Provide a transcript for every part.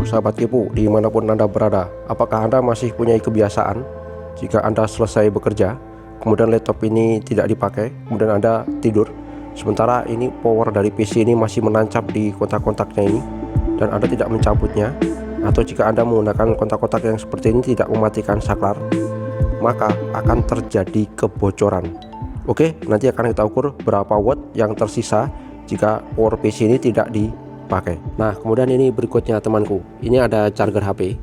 sahabat kepo dimanapun Anda berada. Apakah Anda masih punya kebiasaan jika Anda selesai bekerja kemudian laptop ini tidak dipakai, kemudian Anda tidur, sementara ini power dari PC ini masih menancap di kontak-kontaknya ini dan Anda tidak mencabutnya? Atau jika Anda menggunakan kontak-kontak yang seperti ini tidak mematikan saklar, maka akan terjadi kebocoran. Oke, nanti akan kita ukur berapa watt yang tersisa jika power PC ini tidak dipakai. Nah, kemudian ini berikutnya temanku, ini ada charger HP.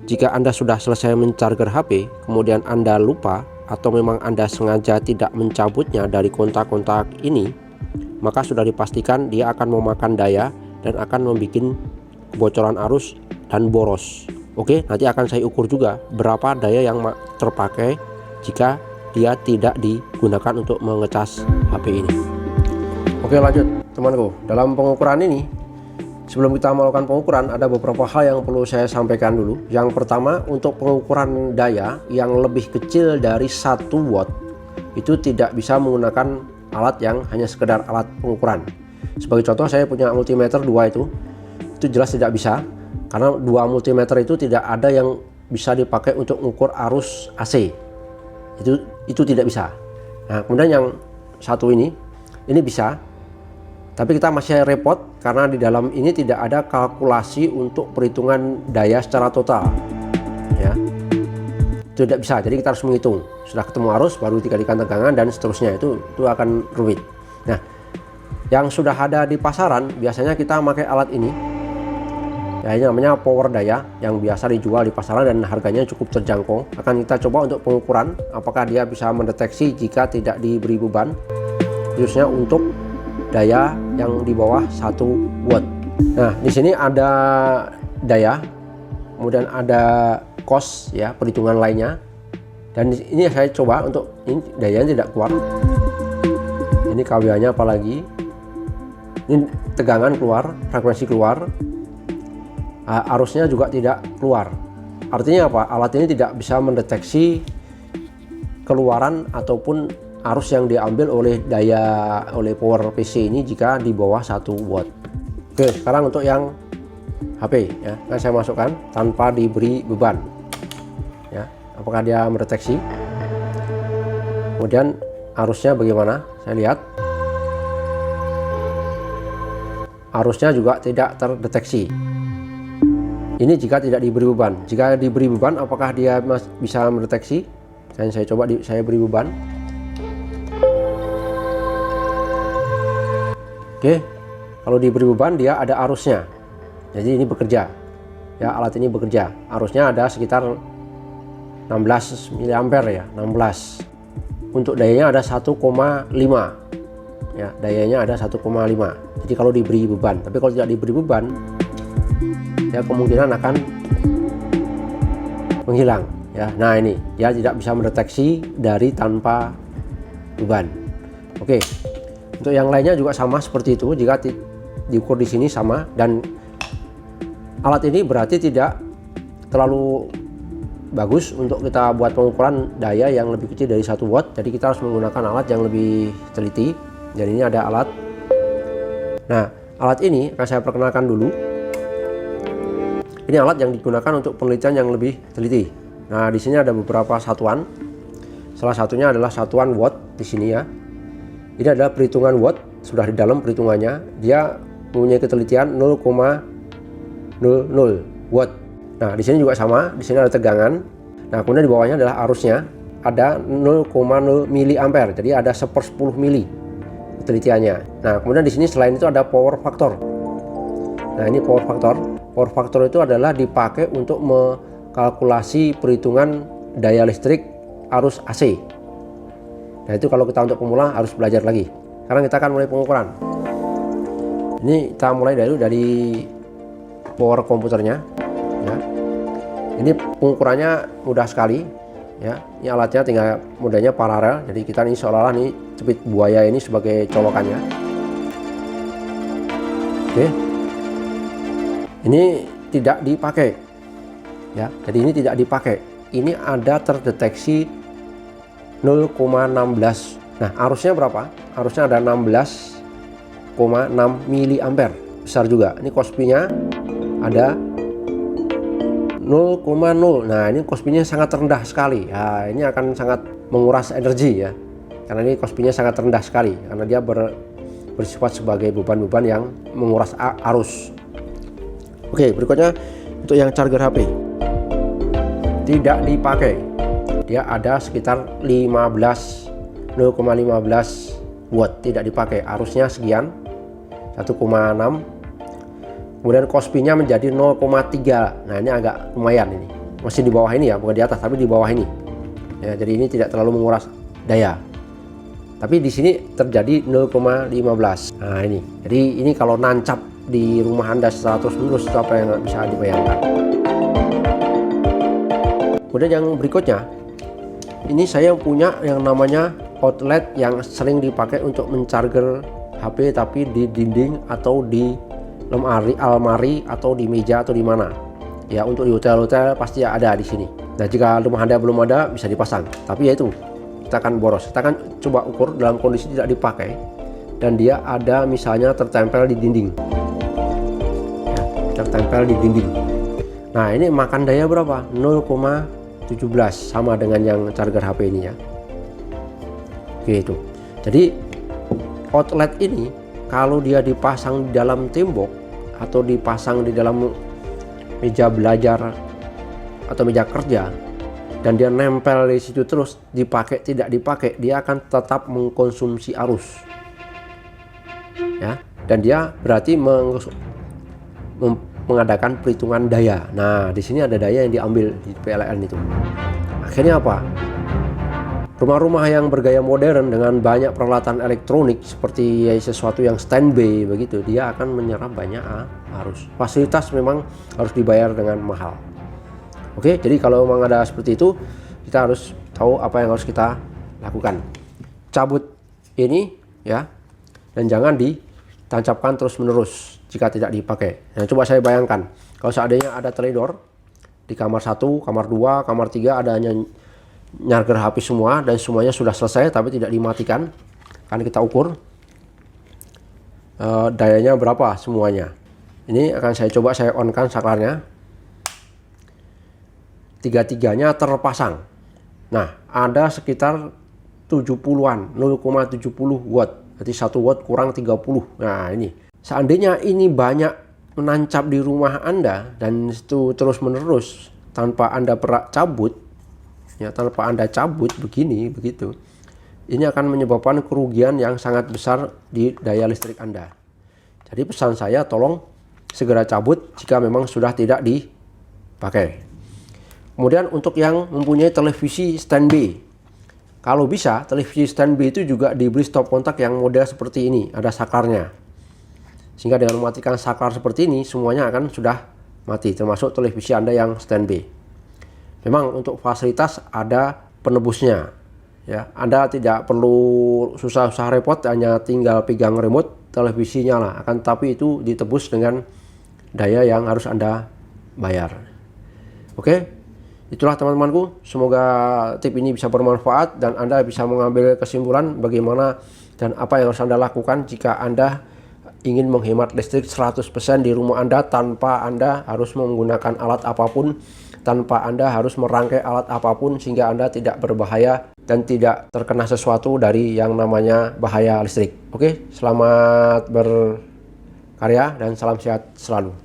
Jika Anda sudah selesai mencharger HP, kemudian Anda lupa atau memang Anda sengaja tidak mencabutnya dari kontak-kontak ini, maka sudah dipastikan dia akan memakan daya dan akan membuat kebocoran arus dan boros. Oke, nanti akan saya ukur juga berapa daya yang terpakai jika dia tidak digunakan untuk mengecas HP ini. Oke, lanjut temanku. Dalam pengukuran ini, sebelum kita melakukan pengukuran, ada beberapa hal yang perlu saya sampaikan dulu. Yang pertama, untuk pengukuran daya yang lebih kecil dari 1 watt itu tidak bisa menggunakan alat yang hanya sekedar alat pengukuran. Sebagai contoh, saya punya multimeter 2 itu jelas tidak bisa, karena 2 multimeter itu tidak ada yang bisa dipakai untuk mengukur arus AC. Itu tidak bisa. Nah, kemudian yang satu ini bisa. Tapi kita masih repot karena di dalam ini tidak ada kalkulasi untuk perhitungan daya secara total. Ya, itu tidak bisa. Jadi kita harus menghitung. Sudah ketemu arus, baru dikalikan tegangan dan seterusnya. Itu akan rumit. Nah, yang sudah ada di pasaran biasanya kita pakai alat ini. Ya, ini namanya power daya yang biasa dijual di pasaran dan harganya cukup terjangkau. Akan kita coba untuk pengukuran apakah dia bisa mendeteksi jika tidak diberi beban, khususnya untuk daya yang di bawah 1 watt. Nah, di sini ada daya, kemudian ada cost ya, perhitungan lainnya. Dan ini saya coba untuk ini dayanya tidak keluar. Ini KWH-nya apalagi. Ini tegangan keluar, frekuensi keluar. Arusnya juga tidak keluar. Artinya apa? Alat ini tidak bisa mendeteksi keluaran ataupun arus yang diambil oleh power PC ini jika di bawah 1 watt. Oke, sekarang untuk yang HP ya, saya masukkan tanpa diberi beban. Ya, apakah dia mendeteksi? Kemudian arusnya bagaimana? Saya lihat. Arusnya juga tidak terdeteksi. Ini jika tidak diberi beban. Jika diberi beban, apakah dia bisa mendeteksi? Dan saya coba saya beri beban. Oke, kalau diberi beban dia ada arusnya. Jadi ini bekerja. Ya, alat ini bekerja. Arusnya ada sekitar 16 mA ya, 16. Untuk dayanya ada 1,5. Ya, dayanya ada 1,5. Jadi kalau diberi beban, tapi kalau tidak diberi beban, ya kemungkinan akan menghilang ya. Nah, ini dia tidak bisa mendeteksi dari tanpa beban. Oke. Untuk yang lainnya juga sama seperti itu, jika diukur di sini sama, dan alat ini berarti tidak terlalu bagus untuk kita buat pengukuran daya yang lebih kecil dari 1 watt. Jadi kita harus menggunakan alat yang lebih teliti. Dan ini ada alat. Nah, alat ini akan saya perkenalkan dulu. Ini alat yang digunakan untuk penelitian yang lebih teliti. Nah, di sini ada beberapa satuan. Salah satunya adalah satuan watt di sini ya. Ini adalah perhitungan watt, sudah di dalam perhitungannya. Dia mempunyai ketelitian 0,00 watt. Nah, di sini juga sama, di sini ada tegangan. Nah, kemudian di bawahnya adalah arusnya, ada 0,0 mA. Jadi ada 1/10 mili ketelitiannya. Nah, kemudian di sini selain itu ada power factor. Nah, ini power factor. Power factor itu adalah dipakai untuk mengkalkulasi perhitungan daya listrik arus AC. Nah, itu kalau kita untuk pemula harus belajar lagi. Sekarang kita akan mulai pengukuran. Ini kita mulai dari power komputernya. Ya. Ini pengukurannya mudah sekali. Ya, ini alatnya tinggal modenya paralel. Jadi kita ini seolah-olah nih cepit buaya ini sebagai colokannya. Oke. Ini tidak dipakai. Ya, jadi ini tidak dipakai. Ini ada terdeteksi 0,16. Nah, arusnya berapa? Arusnya ada 16,6 mA. Besar juga. Ini Kospi-nya ada 0,0. Nah, ini cost-nya sangat rendah sekali. Nah, ini akan sangat menguras energi ya. Karena ini cost-nya sangat rendah sekali karena dia bersifat sebagai beban-beban yang menguras arus. Oke, berikutnya untuk yang charger HP. Tidak dipakai. Dia ada sekitar 0,15 watt tidak dipakai. Arusnya sekian 1,6. Kemudian cost-nya menjadi 0,3. Nah, ini agak lumayan ini. Masih di bawah ini ya, bukan di atas tapi di bawah ini. Ya, jadi ini tidak terlalu menguras daya. Tapi di sini terjadi 0,15. Nah, ini. Jadi ini kalau nancap di rumah Anda secara terus-menerus itu apa yang bisa dibayangkan. Kemudian yang berikutnya, ini saya punya yang namanya outlet yang sering dipakai untuk mencarger HP tapi di dinding atau di almari atau di meja atau di mana. Ya, untuk di hotel-hotel pasti ada di sini. Nah, jika rumah Anda belum ada bisa dipasang. Tapi ya itu, kita akan boros. Kita akan coba ukur dalam kondisi tidak dipakai dan dia ada misalnya tertempel di dinding. Ya, tertempel di dinding. Nah, ini makan daya berapa? 0,17 sama dengan yang charger HP ini ya. Oke, itu. Jadi outlet ini kalau dia dipasang di dalam tembok atau dipasang di dalam meja belajar atau meja kerja dan dia nempel di situ terus, dipakai tidak dipakai, dia akan tetap mengkonsumsi arus ya, dan dia berarti mengadakan perhitungan daya. Nah, di sini ada daya yang diambil di PLN itu. Akhirnya apa? Rumah-rumah yang bergaya modern dengan banyak peralatan elektronik seperti sesuatu yang standby begitu, dia akan menyerap banyak arus. Fasilitas memang harus dibayar dengan mahal. Oke, jadi kalau memang ada seperti itu, kita harus tahu apa yang harus kita lakukan. Cabut ini ya, dan jangan ditancapkan terus-menerus jika tidak dipakai. Nah, coba saya bayangkan, kalau seandainya ada teledor di kamar 1, kamar 2, kamar 3 ada hanya nyarger HP semua dan semuanya sudah selesai tapi tidak dimatikan, kan kita ukur dayanya berapa semuanya. Ini akan saya coba saya on-kan saklarnya. Tiga-tiganya terpasang. Nah, ada sekitar 70-an, 0,70 watt. Berarti 1 watt kurang 30. Nah, ini. Seandainya ini banyak menancap di rumah Anda dan itu terus-menerus tanpa Anda cabut, ya, tanpa Anda cabut begitu, ini akan menyebabkan kerugian yang sangat besar di daya listrik Anda. Jadi pesan saya, tolong segera cabut jika memang sudah tidak dipakai. Kemudian untuk yang mempunyai televisi standby, kalau bisa televisi standby itu juga diberi stop kontak yang model seperti ini, ada saklarnya. Sehingga dengan mematikan saklar seperti ini, semuanya akan sudah mati, termasuk televisi Anda yang standby. Memang untuk fasilitas ada penebusnya, ya. Anda tidak perlu susah-susah repot, hanya tinggal pegang remote, televisi nyala. Akan tapi itu ditebus dengan daya yang harus Anda bayar. Oke, itulah teman-temanku. Semoga tip ini bisa bermanfaat dan Anda bisa mengambil kesimpulan bagaimana dan apa yang harus Anda lakukan jika Anda ingin menghemat listrik 100% di rumah Anda tanpa Anda harus menggunakan alat apapun, tanpa Anda harus merangkai alat apapun sehingga Anda tidak berbahaya dan tidak terkena sesuatu dari yang namanya bahaya listrik. Oke, selamat berkarya dan salam sehat selalu.